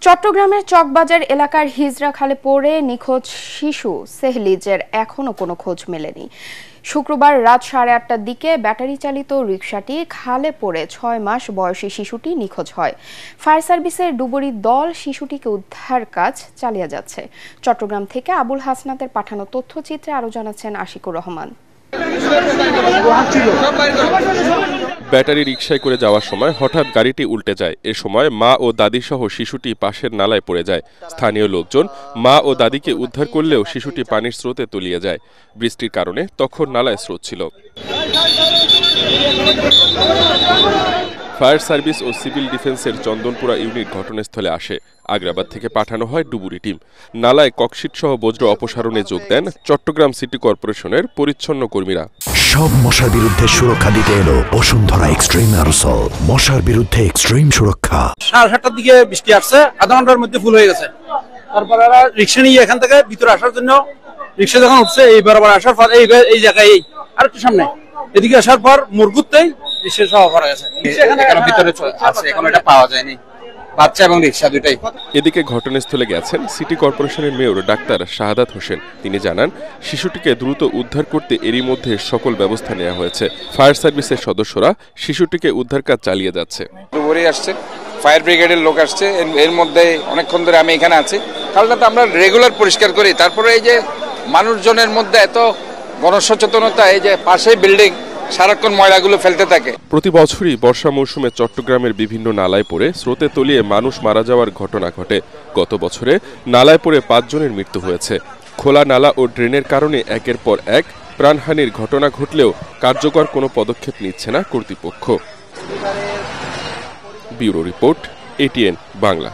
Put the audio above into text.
চট্টগ্রামের চকবাজার এলাকার হিজরা খালে পড়ে নিখোঁজ শিশু সেহলিজের এখনো কোনো খোঁজ মেলেনি। শুক্রবার রাত 8:30টার দিকে ব্যাটারি চালিত রিকশাটি খালে পড়ে 6 মাস বয়সী শিশুটি নিখোঁজ হয়। ফায়ার সার্ভিসের ডুবুরি দল শিশুটিকে উদ্ধার কাজ চালিয়ে যাচ্ছে। চট্টগ্রাম থেকে আবুল হাসনাতের পাঠানো তথ্যচিত্রে আরও জানাচ্ছেন আশিকুর রহমান। ব্যাটারি রিকশায় করে যাওয়ার সময় হঠাৎ গাড়িটি উল্টে যায়। এ সময় মা ও দাদি সহ শিশুটি পাশের নালায় পড়ে যায়। স্থানীয় লোকজন মা ও দাদিকে উদ্ধার করলেও শিশুটি পানির স্রোতে তলিয়ে যায়। বৃষ্টির কারণে তখন নালায় স্রোত ছিল। ফায়ার সার্ভিস ও সিভিল ডিফেন্সের চন্দনপুরা ইউনিট ঘটনাস্থলে আসে। আগ্রাবাদ থেকে পাঠানো হয় ডুবুরি টিম। নালায় ককশিট সহ বজ্র অপসারণে যোগ দেন চট্টগ্রাম সিটি কর্পোরেশনের পরিচ্ছন্ন কর্মীরা। সব মশার বিরুদ্ধে সুরক্ষা দিতে এলো বসুন্ধরা এক্সট্রিম অ্যারোসল। মশার বিরুদ্ধে এক্সট্রিম সুরক্ষা। 7:30টার দিকে বৃষ্টি আসছে, আধা ঘন্টার মধ্যে ফুল হয়ে গেছে। তারপর রিক্সা নিয়ে এখান থেকে ভিতরে আসার জন্য রিক্সা যখন উঠছে, এই বরাবর আসার পর এই জায়গায় আর একটু সামনে এদিকে আসার পর মুরগুতেই রিক্সা সহ করা গেছে। এখানে ভিতরে আছে, এখন এটা পাওয়া যায়নি। বাচ্চা এবং রিক্সা দুটাই। এদিকে ঘটনাস্থলে গেছেন সিটি কর্পোরেশনের মেয়র ডাক্তার শাহাদাত হোসেন। তিনি জানান, শিশুটিকে দ্রুত উদ্ধার করতে এরই মধ্যে সকল ব্যবস্থা নেওয়া হয়েছে। ফায়ার সার্ভিসের সদস্যরা শিশুটিকে উদ্ধার কাজ চালিয়ে যাচ্ছে। ডুবুরি আসছে, ফায়ার ব্রিগেডের লোক আসছে। এর মধ্যে অনেকক্ষণ ধরে আমি এখানে আছি। খালটা তো আমরা রেগুলার পরিষ্কার করি। তারপরে এই যে মানুষজনের মধ্যে এত গণসচেতনতা, এই যে পাশেই বিল্ডিং, সারাক্ষণ ময়লাগুলো ফেলতে থাকে। প্রতি বছরই বর্ষা মৌসুমে চট্টগ্রামের বিভিন্ন নালায় পড়ে স্রোতে তলিয়ে মানুষ মারা যাওয়ার ঘটনা ঘটে। গত বছরে নালায় পড়ে 5 জনের মৃত্যু হয়েছে। খোলা নালা ও ড্রেনের কারণে একের পর এক প্রাণহানির ঘটনা ঘটলেও কার্যকর কোনো পদক্ষেপ নিচ্ছে না কর্তৃপক্ষ। Bureau report, ATN Bangla.